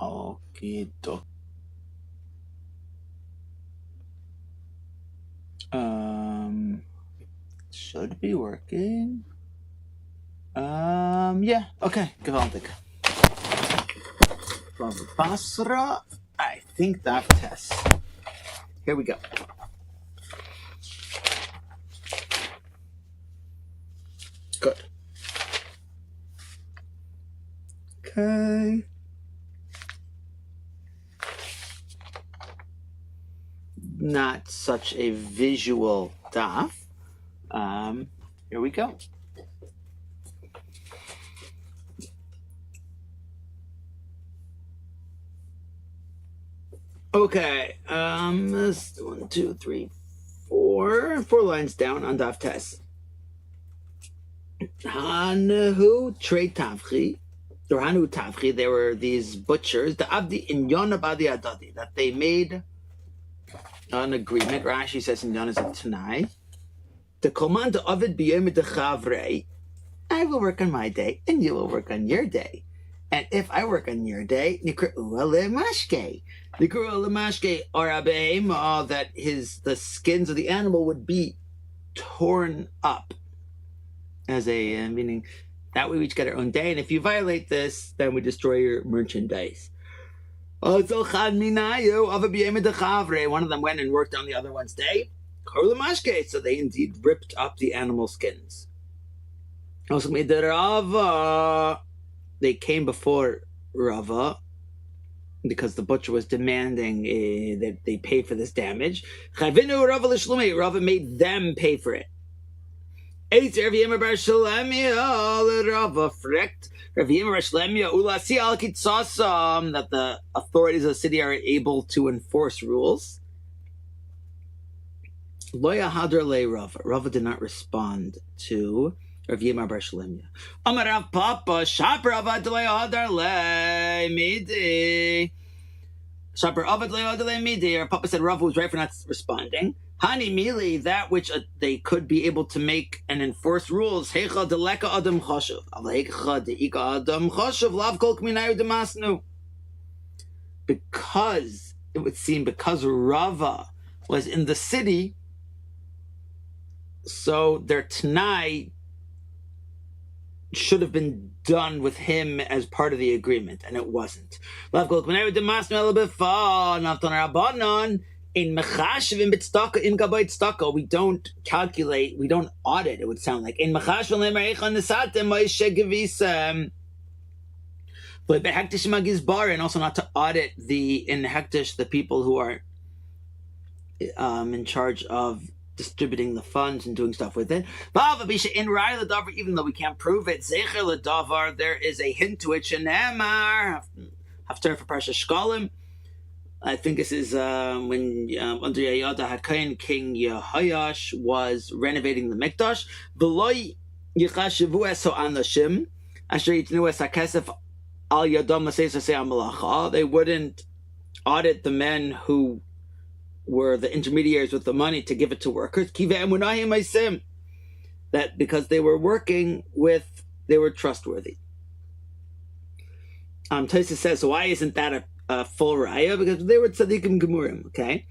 Okay, should be working. Yeah, okay, geweldig. From Basra, I think that test. Here we go. Good. Okay. Not such a visual daf. Here we go. Okay. 1, 2, 3, 4. 4 lines down on daf test. Hanahu trade tavchi. Or Hanu tavchi. There were these butchers. The abdi in Yonabadi adadi that they made an agreement. Rashi says in Yon is a Tanai. The command of it b'yom dechavrei. I will work on my day, and you will work on your day. And if I work on your day, nikra'u lemashke. Nikra'u lemashke or abehema, that the skins of the animal would be torn up. As a meaning that way we each get our own day, and if you violate this, then we destroy your merchandise. One of them went and worked on the other one's day. So they indeed ripped up the animal skins. They came before Rava because the butcher was demanding that they pay for this damage. Rava made them pay for it. That the authorities of the city are able to enforce rules. Rava did not respond to Rav Yemar bar Shlemya. Amar Rav Papa Shaper Avad Hadar Le Midi. Shaper Avad Hadar Midi. Our Papa said Rava was right for not responding. Hani Mili, that which they could be able to make and enforce rules. Heicha deleka adam chashuv. Heicha deika adam chashuv. Lav kol kminayu demasnu. Because it would seem because Rava was in the city, so their Tanai should have been done with him as part of the agreement, and it wasn't. In mechashvim b'tzedakah in gabay tzedakah, we don't calculate, we don't audit. It would sound like in mechashvim le'mereichan nesatem ma'ishe gevisem. But behektish magizbar, and also not to audit in hektish the people who are in charge of distributing the funds and doing stuff with it. Even though we can't prove it, there is a hint to it. Shenemar, Haftarah for Parsha Shkalim. I think this is when under Yayada HaKayin, King Yehoyash was renovating the Mikdash. V'loi yichashivu eso anashim asher yitnu es hakesef al yadam l'seis asei hamalacha. They wouldn't audit the men who were the intermediaries with the money to give it to workers. That because they were working with, they were trustworthy. Taisa says, so why isn't that a full raya? Because they were tzaddikim gemurim, okay?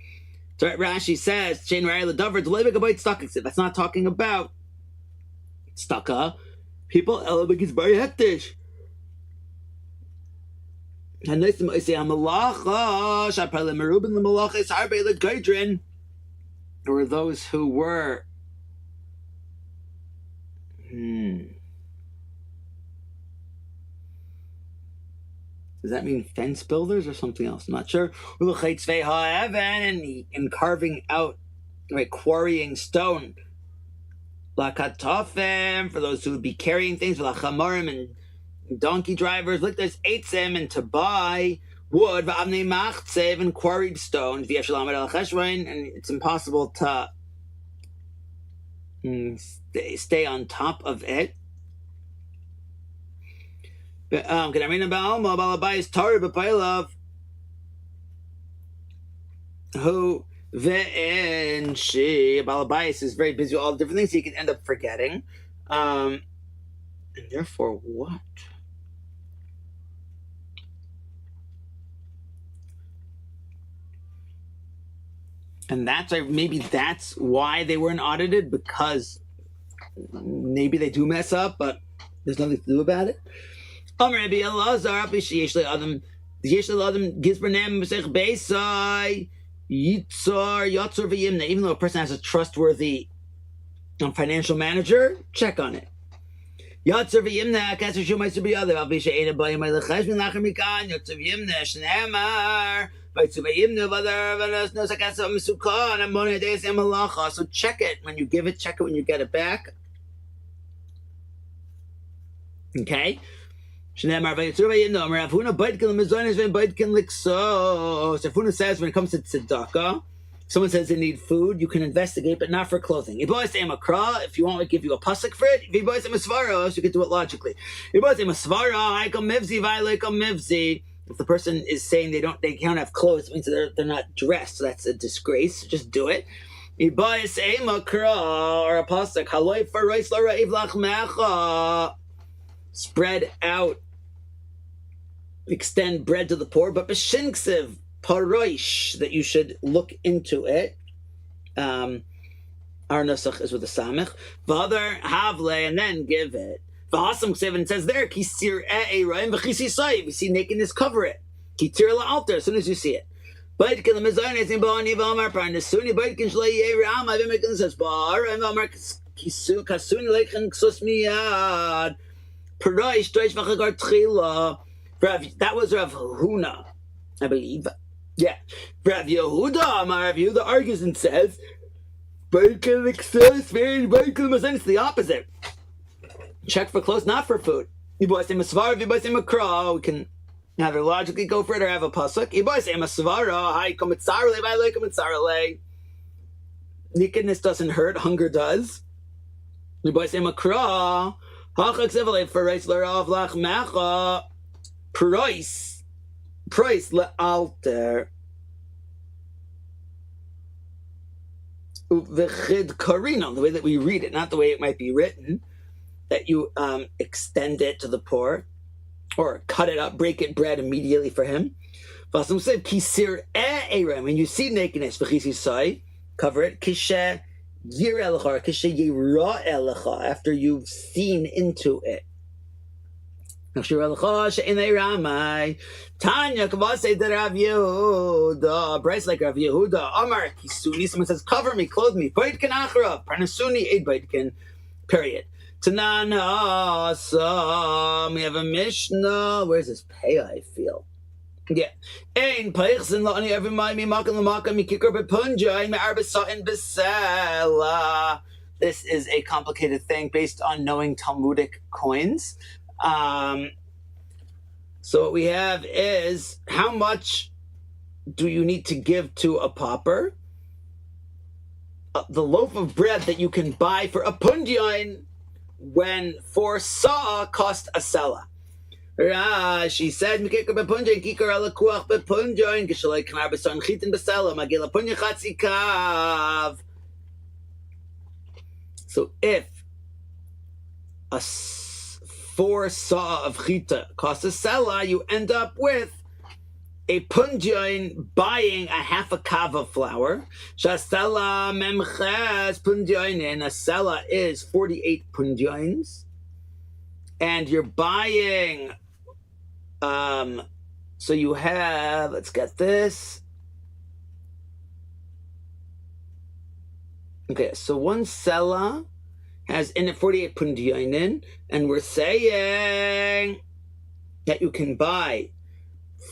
So Rashi says, Shein raya l'davar d'lei b'gabay tzedakah. That's not talking about tzedakah. People, ela b'gizbar hektish. Or those who were does that mean fence builders or something else? I'm not sure. And carving out, right, quarrying stone. For those who would be carrying things, and donkey drivers, look, there's eitzem, and to buy wood, and quarried stones, and it's impossible to stay on top of it. Who Ve'en she, Balabayas is very busy with all the different things, so you can end up forgetting. And therefore, what? And maybe that's why they weren't audited, because maybe they do mess up, but there's nothing to do about it. Rabbi Elazar, even though a person has a trustworthy financial manager, check on it. So check it when you give it, check it when you get it back. Okay? So Ravuna says when it comes to tzedakah, someone says they need food, you can investigate, but not for clothing. If you want to give you a pasuk for it, if you can do it logically. If the person is saying they can't have clothes, it means they're not dressed, so that's a disgrace. Just do it. Or a pasuk, spread out, extend bread to the poor, but b'shinksiv paroish, that you should look into it. Our nusach is with a samech. V'other havle, and then give it. V'hasam ksiv, and it says there, kisir e'e'rayim v'chisi sayiv. You see nakedness, cover it. Kitir la'alter, as soon as you see it. Baitkin l'mezaynes in ba'ani v'amar parnasuni, baitkin shlai ye'ram, avimikin says, ba'ara, and v'amar kasuni leichen ksus miyad. Paroish, doish v'chagar tchila. That was Rav Huna, I believe. Yeah. Rav Yehuda, Rav Yehuda argues and says, it's the opposite. Check for clothes, not for food. We can either logically go for it or have a pasuk. Nakedness doesn't hurt, hunger does. Price le'alter uvechid karina, the way that we read it, not the way it might be written, that you extend it to the poor, or cut it up, break it bread immediately for him. Vasam said kisir e'erem, when you see nakedness, v'chisi sai, cover it, kishe yir elecha, kishe yira elecha, after you've seen into it. Tanya Kavase de Rav Yehuda, Bryce like Rav Yehuda, Amar Kisuni, someone says, cover me, clothe me, Baitkin Achra, Pranasuni, Eid Baitkin, period. Tanana, we have a Mishnah, where's this pay, I feel? Yeah. Ein Peichsen Lani every my me makan lamaka me kicker bepunja me arbesatin besela. This is a complicated thing based on knowing Talmudic coins. So what we have is, how much do you need to give to a pauper? The loaf of bread that you can buy for a pundion, when 4 saw cost a sela. She said, so if a 4 saw of chita costs a sela, you end up with a pundion buying a half a kav of flour. Shasela memches pundionin. A sela is 48 pundions, and you're buying. So you have. Let's get this. Okay, so one sela has in it 48 pundionin, and we're saying that you can buy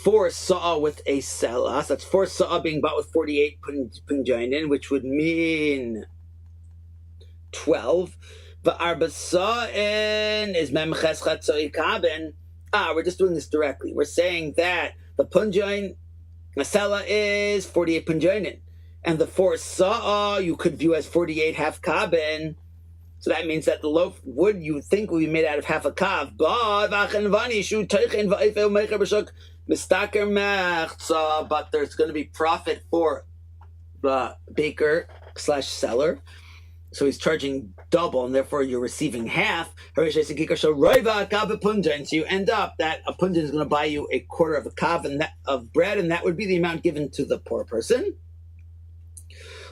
4 saw with a sela. So that's 4 saw being bought with 48 pundionin, which would mean 12. But arba sa'in is memches chatzoi kaben. We're just doing this directly. We're saying that the pundion, the sela is 48 pundionin, and the 4 saw you could view as 48 half kaben. So that means that the loaf would, you would think, would be made out of half a kav. But there's going to be profit for baker / seller. So he's charging double, and therefore you're receiving half. And so you end up that a punjan is going to buy you a quarter of a kav of bread, and that would be the amount given to the poor person.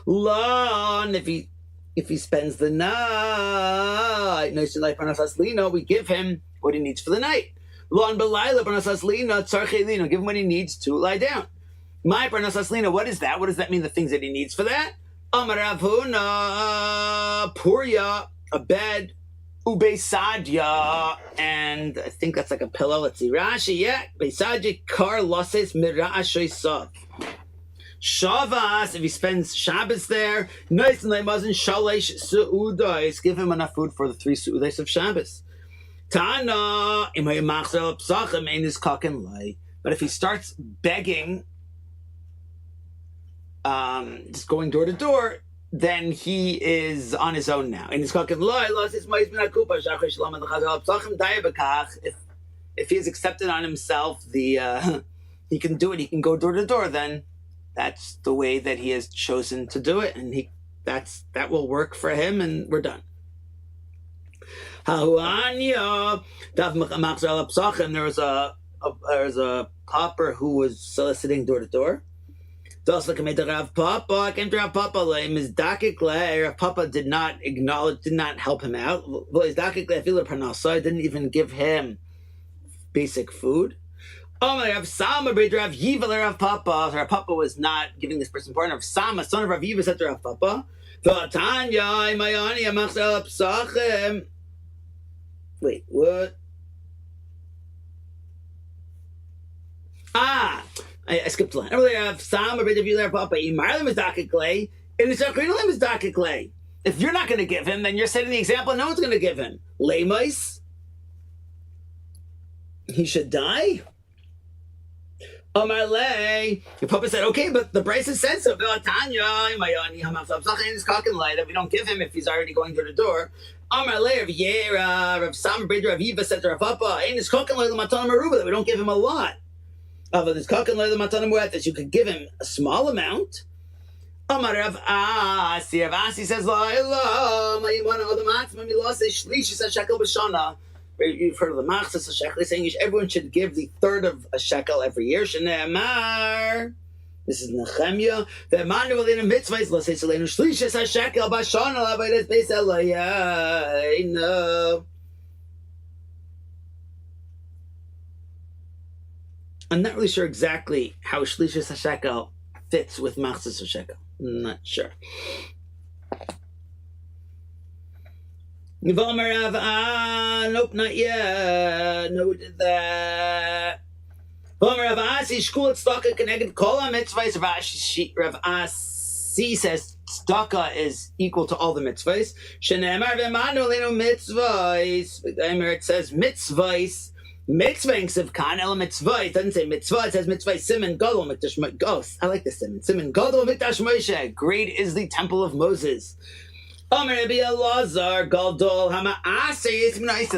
And if he spends the night, we give him what he needs for the night. Give him what he needs to lie down. My parnasaslina, what is that? What does that mean? The things that he needs for that? Amar Ravuna, Purya, a bed, Ubesadya, and I think that's like a pillow. Let's see. Rashi, yeah. Besadya kar losses mira'ashoisav. Shavas, if he spends Shabbos there, nice and lemazin shalesh su'udais, give him enough food for the 3 su'udais of Shabbos. Tana, imayamachzel psachim ein is kaken lay. But if he starts begging, just going door to door, then he is on his own now. And if he's accepted on himself, he can do it. He can go door to door. Then that's the way that he has chosen to do it, and that will work for him. And we're done. There was a pauper who was soliciting door to door. Rav Papa came to Rav Papa. Rav Papa did not help him out. Didn't even give him basic food. Rav Papa was not giving this person part. Rav Sama, son of Rav Yiva, said to Rav Papa, wait, what? I skipped a line. If you're not going to give him, then you're setting the example. No one's going to give him. Lemais, he should die. Your Papa said, okay, but the Bryce said so. That we don't give him if he's already going door to door. Rav Sam Bridger Rav Yiva said to Rav Papa, that we don't give him a lot. That you could give him a small amount. Rav Asi says, you've heard of the machzas a shekel, saying everyone should give the third of a shekel every year. Shne'amar, this is Nehemiah. The Emmanuel in a mitzvah is l'seis aleinu shlishis hashekel b'shana l'avodas beis Eloheinu. I'm not really sure exactly how shlishis hashekel fits with machzas hashekel. I'm not sure. Nope, not yet. No, we did that. Rav Asi says tzedakah is equal to all the mitzvahs. It says mitzvahs. Mitzvahs of kan el mitzvah. It doesn't say mitzvah. It says mitzvah siman gadol mikdash Moshe. I like this siman. Siman gadol mikdash Moshe. Great is the temple of Moses. The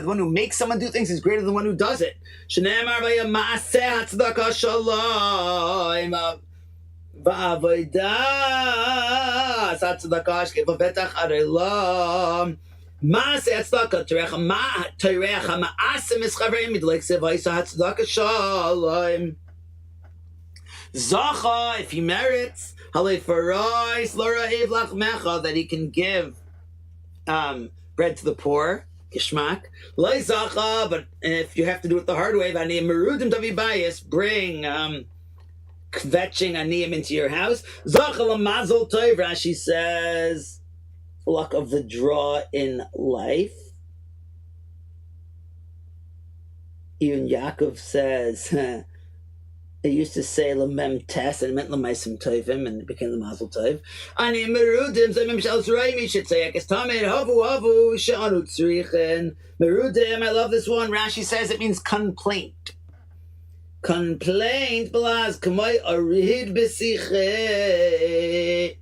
one who makes someone do things is greater than the one who does it. Zacha, if he merits, that he can give bread to the poor, kishmak. But if you have to do it the hard way, bring kvetching aniyim into your house. Zacha mazel tov, Rashi says, luck of the draw in life. Even Yaakov says, they used to say lemem tes and it meant lemaisim tovim, and it became the mazel tov. Ani merudim zemim shel tzreimi should say ekestamed havu she'anu tzrichen merudim. I love this one. Rashi says it means complaint. Complaint belaz kamay arid besiche.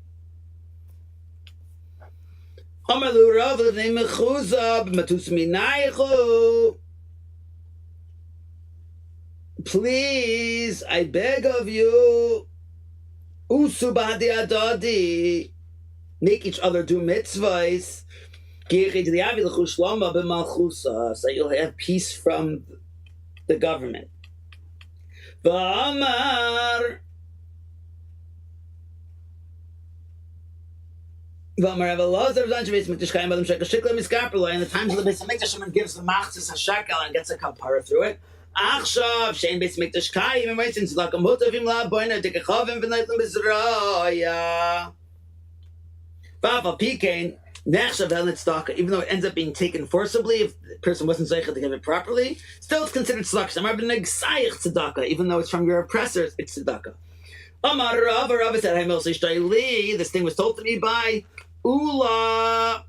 Amalu rav levnei mechuzah b'matus minaychu. Please, I beg of you, Usubadi adadi. Make each other do mitzvahs. So you'll have peace from the government. V'amar. In the times of the Beis Hamikdash, someone gives the machzis a shekel and gets a kapara through it. Achshav shein Beis Hamikdash kayim and waiting to like a mutavim la'boina dekachavim v'neitim b'zraya. V'aval pikein nechshav el tzedakah. Even though it ends up being taken forcibly, if the person wasn't zeicha to give it properly, still it's considered tzedakah. Even though it's from your oppressors, it's tzedakah. Amar Rav said, this thing was told to me by Ula.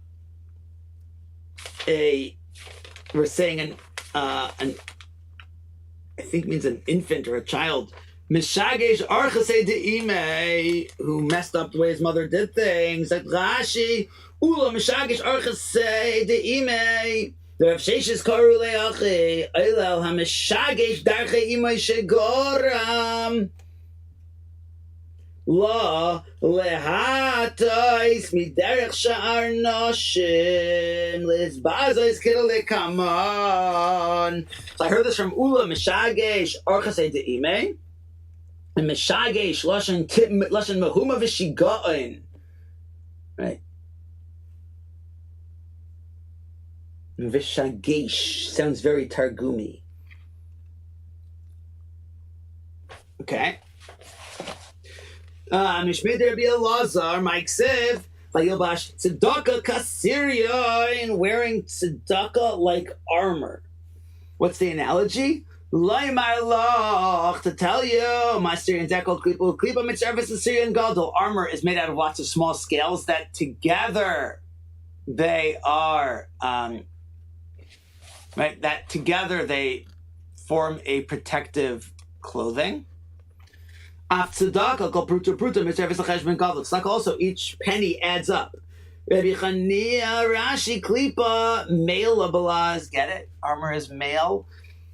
We're saying I think means an infant or a child. Mishagesh archasei de'ime, who messed up the way his mother did things. Like Rashi, Ula mishagesh archasei de'ime. The Rav Sheshes karu le'achi, Eilel ha'mishagesh darchei imay shegoram. La lehatais miderech sha'ar noshim lizbazos kidale come on. So I heard this from Ula Mishagesh Orchasei De'ime and Mishagesh Lashon Mahuma V'Shigaon. Right. Vishagesh sounds very Targumi. Okay. Mishmei Rabbi Elazar, Mike Siv, Vayilbash Tzedakah Kasirya, wearing tzedakah like armor. What's the analogy? Laimar Loch, to tell you, my Syrian Dekol Klipa Mitzervis and Syrian Gadol. Armor is made out of lots of small scales that together they are, right, that together they form a protective clothing. Tzedakah also, each penny adds up. Rabbi Chania Rashi Klipa male abalaz. Get it? Armor is male.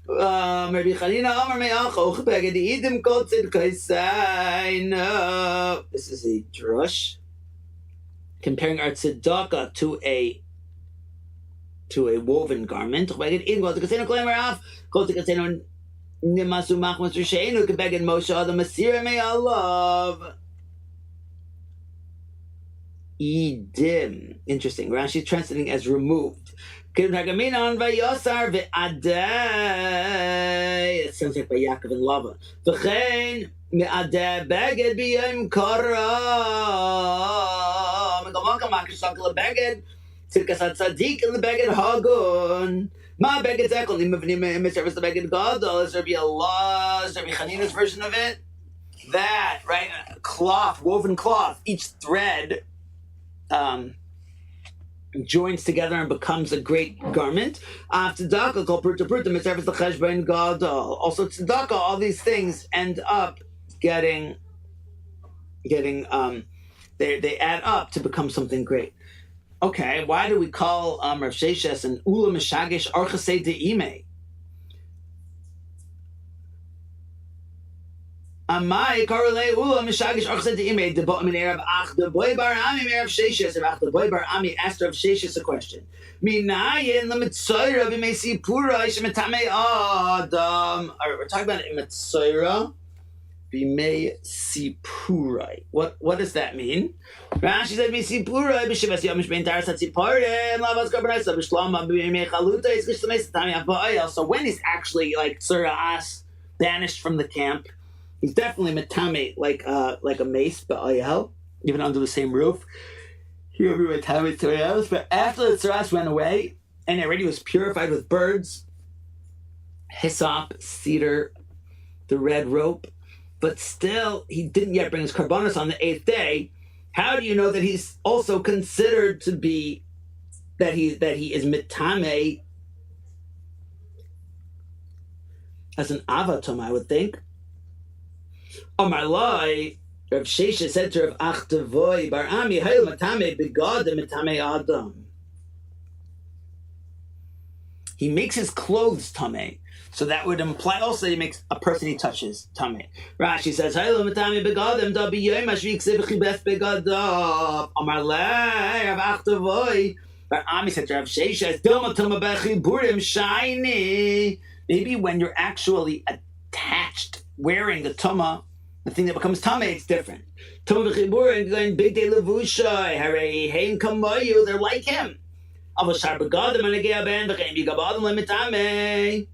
Rabbi Chanina Amar Me'achoch Beged Idim Kol Tzedkosai. No, this is a drush comparing our tzedakah to a woven garment. Beged Idim Kol Tzedkosai. Klaim Raf Kol Tzedkosai. Nimasu Machmas Risheinu Kebeged Moshe Adam Masira Me'alav. Idim. Interesting. Rashi translating as removed. It sounds like by Yaakov and Lava. V'chein me'adeh beged b'yom karam. Me'gamakam ma'kishak lebeged. Tzidkas ha'tzadik and lebeged hagun. Ma beged zekol. Nimavnim mitzvahs lebeged gadol. Is there be Allah? Is there be Chanina's version of it? That, right? Cloth, woven cloth. Each thread joins together and becomes a great garment. Tzedakah called pruta mitzvahs l'cheshbon gadol. Also tzedakah, all these things end up getting they add up to become something great. Okay, why do we call Rav Sheshes an Ula Mishagesh Archasei De'ime? Amai Karolei Ula Mishagesh Archasei De'ime de Bo Min Erev Ach de Boy Bar Ami Erev Sheshes Ach de Boy Bar Ami asked Rav Sheshes a question. Minayin the Mitzayra b'Meisi Pura Ishemetame Adam. We're talking about Mitzayra b'Meisi Pura. What does that mean? Rashi said Meisi Pura b'Shivas Yamish Ben Taras Hatzipare and Lavas Karbanasa b'Shlama b'Mei Chaluta is Kishtamei Satami Abayel. So when he's actually like Tzura'as banished from the camp, he's definitely metame like a mace ba'ayel, even under the same roof. He would be metame tzura'as. But after the tzura'as went away and already was purified with birds, hyssop, cedar, the red rope, but still he didn't yet bring his karbanos on the 8th day. How do you know that he's also considered to be that he is metame as an avatom? I would think. Amar Lai, Rav Sheshes said to Rav Achtavoy Bar Ami, Hayil matame begad matame adam. he makes his clothes tamei. So that would imply also he makes a person he touches tamei. Rashi says, "Haylo mitami begadim da biyom ashvi ksevchi beth begadam amar le Rav Achtavoy." But Ami said to Rav Sheshes, "Dilma tuma bechi burim shiny." Maybe when you're actually attached, wearing the tuma, the thing that becomes tamei, it's different. Tuma bechi burim going big day levushay harei hein kamayu. They're like him. Avashar begadim anegei ben v'chein bigabadim lemitame.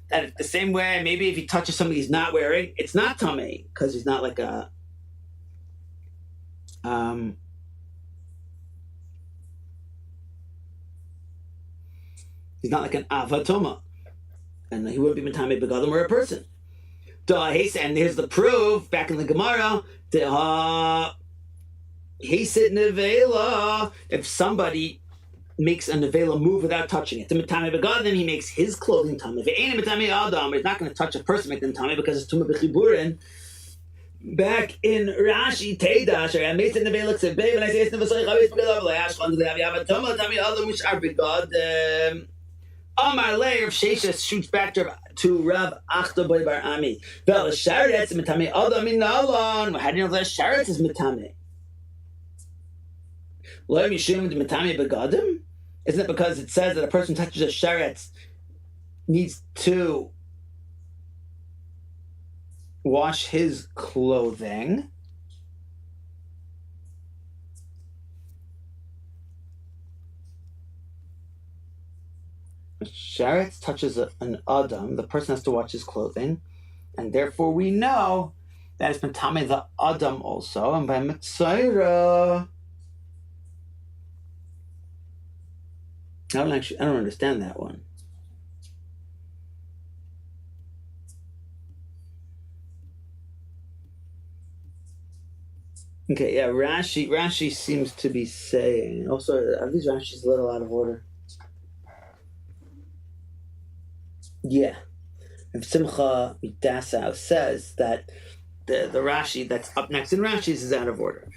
That the same way, maybe if he touches something he's not wearing, it's not tamei because he's not like a he's not like an avatoma, and he wouldn't be mitame begadim or a person. And here's the proof back in the Gemara. If somebody makes a nevela move without touching it, he makes his clothing tamei. He's not going to touch a person, make them tamei because it's tumah b'chiburin. Back in Rashi Teidash, I made the nevela said, "Babe," and I say, "It's nevasay chavis b'gadav le'ashchan le'av yavatoma tamei adam which are begadim." Amar Le Rav Sheshes shoots back to Rav Achtavoy bar Ami. Vel sharetz mitame adam minalon. How do you know that sharetz is mitame? Lo mishum mitame begadim. Isn't it because it says that a person touches a sharetz needs to wash his clothing? If sharetz touches an adam, the person has to wash his clothing, and therefore we know that it's mitame the adam also, and by mitzayra. I don't understand that one. Okay, yeah, Rashi seems to be saying, also, are these Rashi's a little out of order? Yeah. If Simcha Dasau says that the Rashi that's up next in Rashi's is out of order.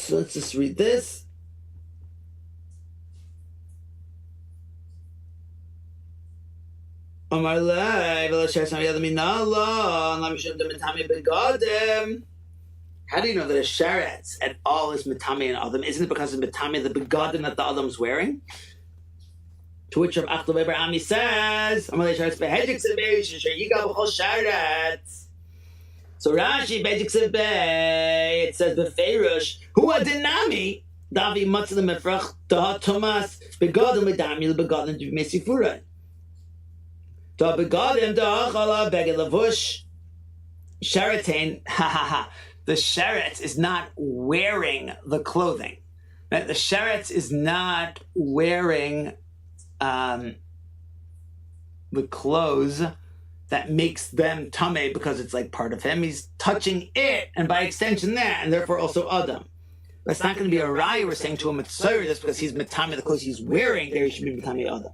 So let's just read this. How do you know that a sharetz at all is mitame and adam? Isn't it because of mitame the begadim that the adam's wearing? To which Rav Achtavoy bar Ami says, so Rashi Bejik it says befeirush hu adinami davi matzah mefrach da Thomas begadim medami begadim to mesifura da begadim da achala beged lavush sharetain the sheretz is not wearing the clothing. Right? The sheretz is not wearing the clothes that makes them tamei because it's like part of him. He's touching it, and by extension that, and therefore also adam. That's not going to be a raya. We're saying to him mitzayir just because he's mitame the clothes he's wearing. There he should be mitame adam.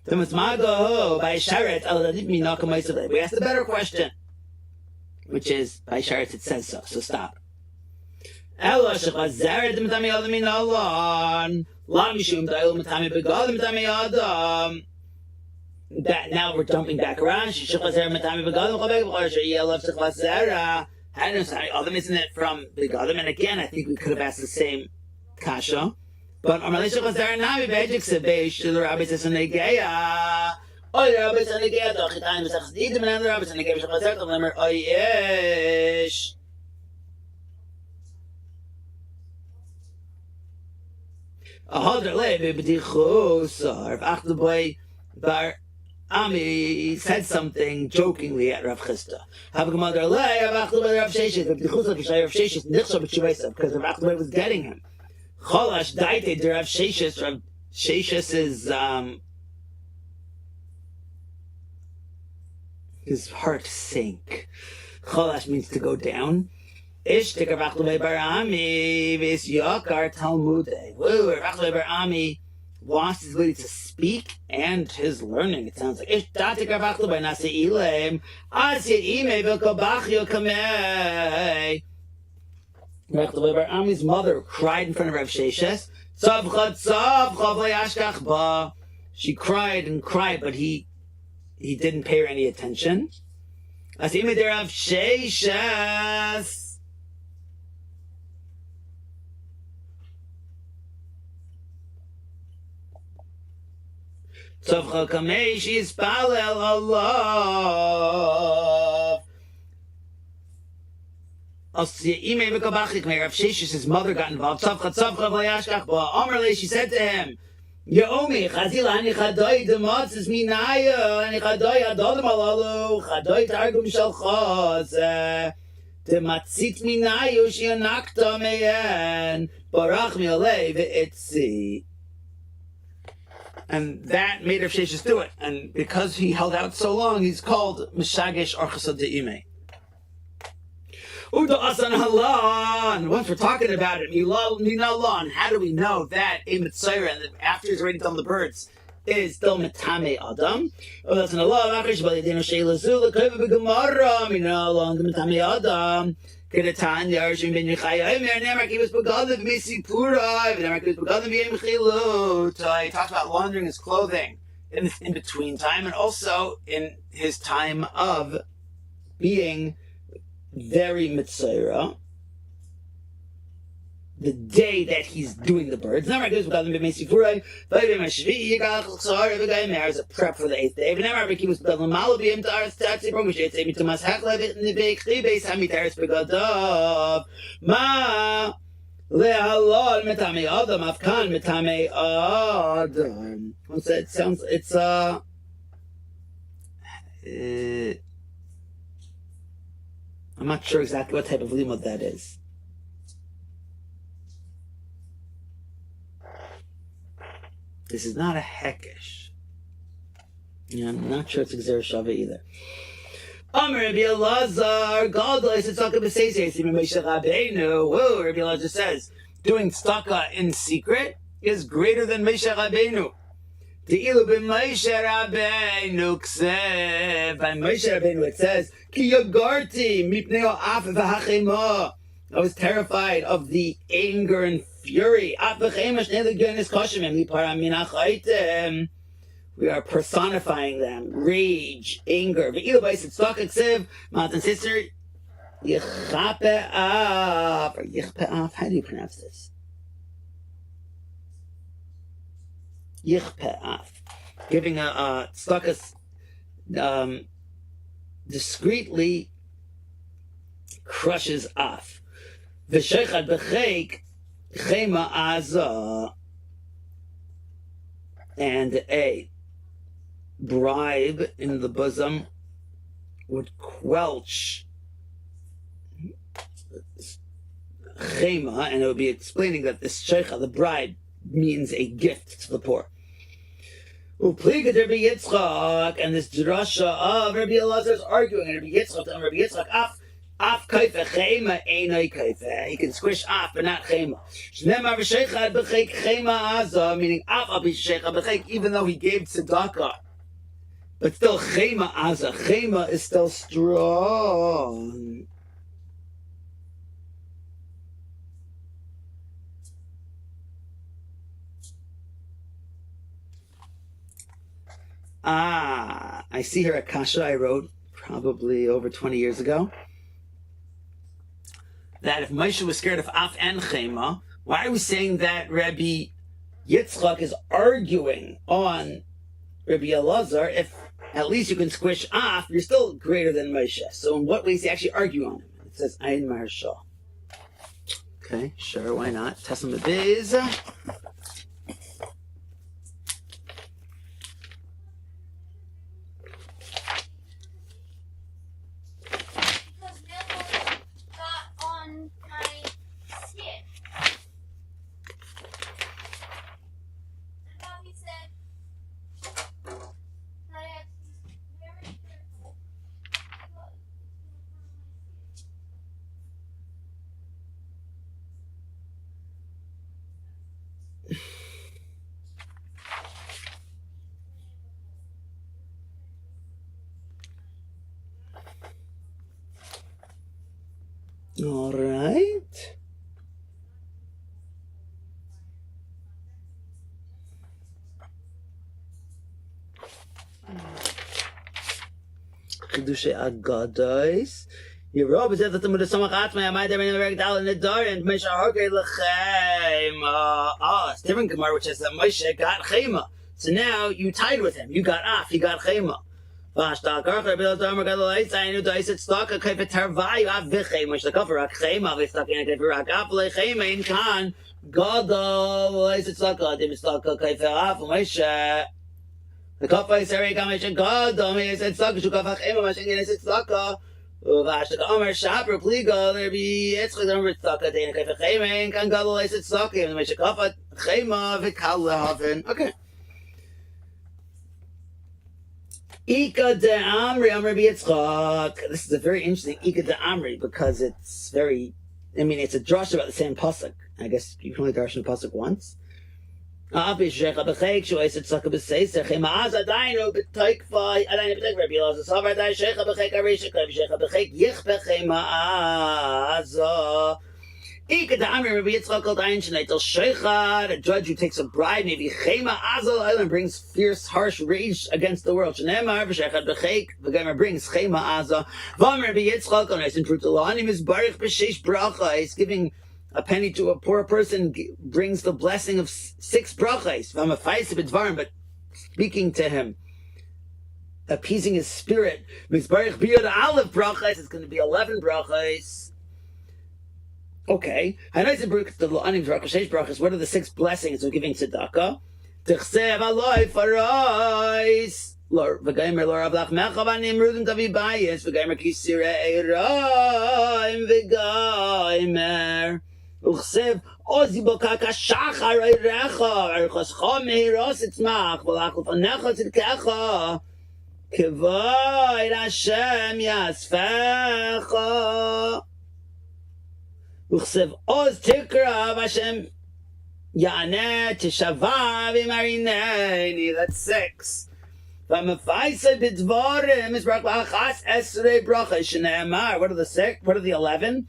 The mitzmago by sharet al. We asked a better question, which is by sharet it says so. So stop. Ella shechazaret mitame adam min alon la mishum da'il mitame begadim mitame adam. That now we're jumping back around. Adam isn't it from begadim? And again, I think we could have asked the same kasha. But Ami said something jokingly at Rav Chisda. Because Rav Achtavoy was getting him. Cholash daite de Rav Sheshes. Rav Sheshes is his heart sank. Cholash means to go down. Ishtik Rav Achtavoy bar Ami vis yakar talmudei. Woo, Rav Achtavoy bar Ami wants his ability to speak and his learning. It sounds like Ami's mother cried in front of Rav Sheshes. She cried and cried, but he didn't pay her any attention. As Rav Sheshes. Tzavcha kamesh yispalel Allah. Rav Sheshes' mother got involved. She said to him, Yomi, Chazilani Chadoi Demotzes Minaya, and Chadoi Adolim Alalu, Chadoi Targum Shalchos, Dematzit Minayu, Shianakta Meyen, Barach Miolei Ve'itzi. And that made Rav Sheshes do it. And because he held out so long, he's called Mishagesh Orchasad De'imei. Uda Asan Halan. Once we're talking about it, Minalan, how do we know that a Mitzayra, after he's already done the birds, is still Metame Adam? Uda Asan Halan, Achish Balidino Sheila Zula, Kaiva Begamara, Minalan, Metame Adam. Kedatan Yarshim Ben Yechayim, Nemak, he was Begadim, Misipura, Nemak, he was Begadim, Yem Chilut. He talks about laundering his clothing in between time, and also in his time of being very Mitzayra, the day that he's doing the birds. As a prep for the 8th day. It sounds, I'm not sure exactly what type of limud that is. This is not a hekesh. Yeah, I'm not sure it's Gzer Shava either. Amr Rabbi Elazar, Gadol, it's talking about Moshe Rabbeinu. Whoa, Rabbi Elazar says, doing tzedakah in secret is greater than Moshe Rabbeinu. Te'ilu b'Moshe Rabbeinu ksev. By Moshe Rabbeinu it says, Ki yagarti mipnei ha'af v'hachema. I was terrified of the anger and fury. We are personifying them. Rage, anger. Mountain sister, Yichpe'af. How do you pronounce this? Yichpe'af. Giving a tzedakah discreetly crushes off. V'sheichad b'cheik chema azah, and a bribe in the bosom would quelch chema, and it would be explaining that this sheicha, the bribe, means a gift to the poor. Upliga Rabbi Yitzchak, and this drasha of Rabbi Elazar is arguing, and Rabbi Yitzchak, af kaifa chema einay kaifa. He can squish af, but not chema. Shneimar v'sheichad b'cheik chema azah, meaning af b'sheichad b'cheik, even though he gave tzedakah, but still chema azah. Chema is still strong. I see here a kasha I wrote probably over 20 years ago, that if Moshe was scared of af and chema, why are we saying that Rabbi Yitzchak is arguing on Rabbi Elazar? If at least you can squish af, you're still greater than Moshe. So in what way is he actually arguing on him? It says Ayin Maharsha. Okay, sure, why not? Tessim Beis. All right. Chidushe Agadois. Yerob says that the Mudasamach Atma, Amai Demin Regdal in the Dar, and Moshe Harkei Lechem. It's different Gemara, which says that Moshe got Chema. So now you tied with him. You got off. He got Chema. Vashtal Karcher Bil Domer Gadolais. I knew Daiset Staka Kaifa Tarvai Av Vichem. Moshe the Kafar Chema. We stuck in a Kaifa Rakafle Chema in Khan. Gadolais Staka. Dim Staka Kaifa Av Moshe. The Kafar is Eric Amisha Gadol. He said Staka. Shukafach Chema. Moshe Gene said Staka. Vashtal Omer Shaper Pliga. There be Etzchak Omer Staka. Dana Kaifa Chema. And Khan Gadolais Staka. And Moshe Kafar Chema Vikal Lehaven. Okay. Ika de Amri Amri B'Yitzchak. This is a very interesting Ika de Amri because it's very, it's a drush about the same pasuk. I guess you can only drush in the pasuk once. Shecha b'chek shu eis tzaka b'seiser chima'az adaynu b'toikvai adaynu b'toikvai b'ilaz asavar aday shecha b'chek arisha kav shecha b'chek yichbech chima'az Ika de Amri Rabbi Yitzchak called Ayin Shneitel Sheichad, a judge who takes a bribe, maybe Chema Azal Island brings fierce, harsh rage against the world. Shneimar v'sheichad b'cheik, the Gemara brings Chema Azal. Vam Rabbi Yitzchak on Eisen Truth Alanim is Baruch b'sheish bracha. He's giving a penny to a poor person, brings the blessing of 6 brachas. Vam Afaisa b'dvarim, but speaking to him, appeasing his spirit. Mizbarich b'yod aleph brachas, it's going to be 11 brachas. Okay. What are the 6 blessings of giving tzedakah? Tichsev aloi farais. V'gaimer lo rav lach mecha v'anim rudim tavi bayis. V'gaimer kisire eiraim v'gaimer. Uchsev ozi bokaka shachar eirecha. Archoscha mehiros itzmach. V'lach l'fanecha tzidkecha. K'void Hashem yasfecha. Uchsev oz tikra Hashem Yaneh Tishava v'marineni. That's 6. V'amafaisa b'dvarim is brak b'achas esrei bracha shneimar. What are the 6? What are the 11?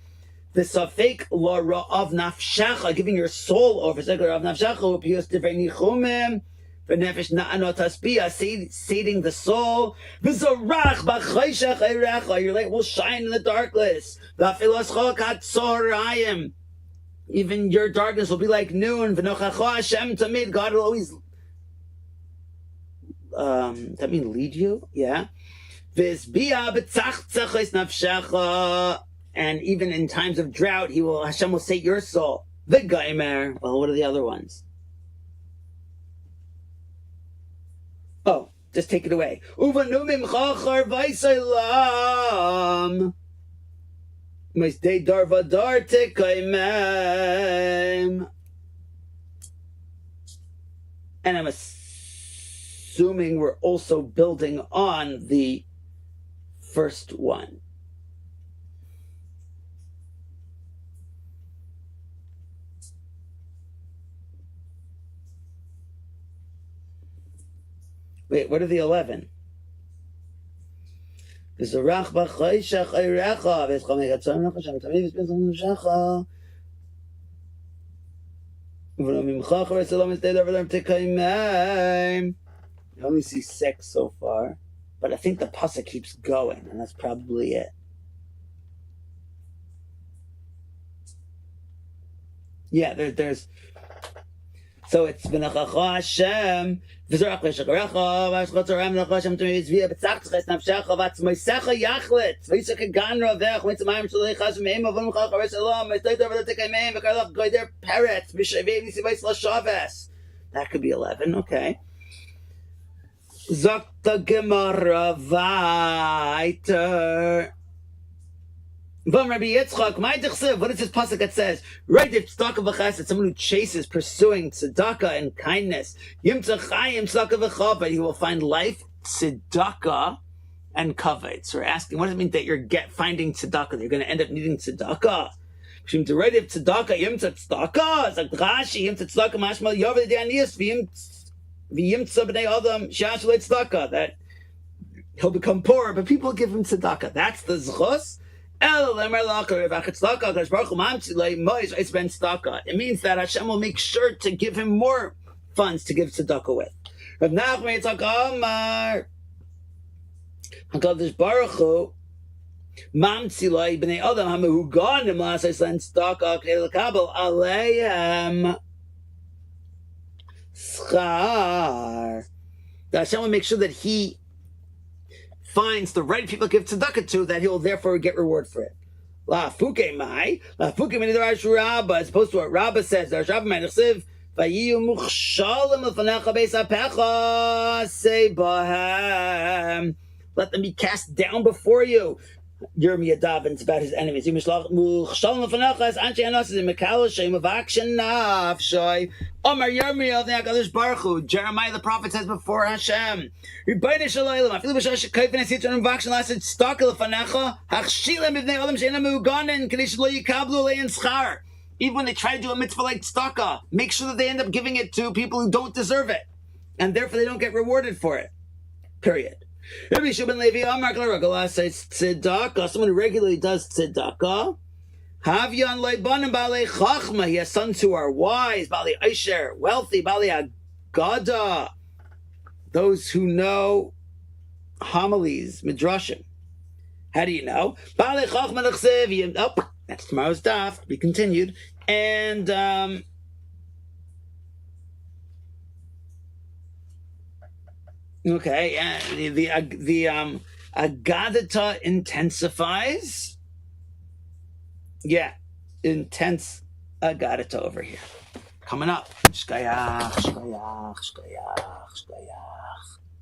V'safek lo ra'av nafshecha, giving your soul over. Safek lo ra'av nafshecha u'piyos divrei nichumim. V'nefesh na'anot haspiyah, sating the soul. V'zorach b'chayshach eirecha, your light will shine in the darkness. V'afilascha katzorayim, even your darkness will be like noon. V'nochacha Hashem tamid, God will always, that mean lead you? Yeah. V'zbiyah b'tzachtzachos nafshecha, and even in times of drought, Hashem will sate your soul. V'gaimer, well, what are the other ones? Oh, just take it away. Uvanumim chachar vaisailam. Misdei darvadar tekaimem. And I'm assuming we're also building on the first one. Wait, what are the 11? V'zorach b'chayshach eirecha v'eschamei gatzam nachashem tamid v'spenzam nushacha v'nomimcha chavetz elam esdei darvadam tekaimem. I only see 6 so far, but I think the pasuk keeps going, and that's probably it. Yeah, there's. So it's v'nachacha Hashem v'zorach v'shakarecha v'ashchotzoram v'nachacha Hashem t'mei v'zviyah b'tzachtzches nafshecha v'atzmoisecha yachlet v'yisach gan rovech v'mitzmayim sh'leichas v'meim avonimcha chavetz elam v'stoi darvadam tekaimem v'karlach goyder peret v'shavei v'nisivais l'shaves. That could be 11, okay. Zakta Gemara weiter. Vom Rabbi Yitzchak, my dichsev, what is this pasuk that says? Right, if tzedakah v'chesed, someone who chases, pursuing tzedakah and kindness, yimtzah chayim tzedakah v'chaved, he will find life, tzedakah, and kavod. So we're asking, what does it mean that you're finding tzedakah? That you're going to end up needing tzedakah? Right, if tzedakah, yimtzah tzedakah, it's like Rashi, yimtzah tzedakah, mashmal yoved d'aniyas, v'yimtzah b'nei adam, shash le tzedakah, that he'll become poor, but people give him tzedakah. That's the zchus. It means that Hashem will make sure to give him more funds to give tzedakah with. HaKadosh Baruch Hu mamtzi loi b'nei adam hamehuganim la'asay slen tzedakah k'nei l'kabel aleihem schar. That Hashem will make sure that He finds the right people to give tzedakah to, that He will therefore get reward for it. La fuke mai, la fuke meni darash Rabba, as opposed to what Rabba says. Darash Rabba mai nechsiv vayiyu muchshalim lefanecha beis hapecha say bahem. Let them be cast down before you. Yirmiyah davens about his enemies. Omar Yirmiyah, the HaKadosh Baruch Hu. Jeremiah the prophet says before Hashem, even when they try to do a mitzvah like tzedakah, make sure that they end up giving it to people who don't deserve it, and therefore they don't get rewarded for it. Period. Rabbi Shimon Levi Amar Klaragala says tzedakah. Someone who regularly does tzedakah. Havyan leibanim balei chachma. He has sons who are wise, balei aisher, wealthy, balei agada. Those who know homilies, midrashim. How do you know? Balei chachma nechsev. Oh, that's tomorrow's daf. To be continued. And okay, the agadata intensifies. Yeah, intense agadata over here. Coming up. Shkayach, shkayach, shkayach, shkayach.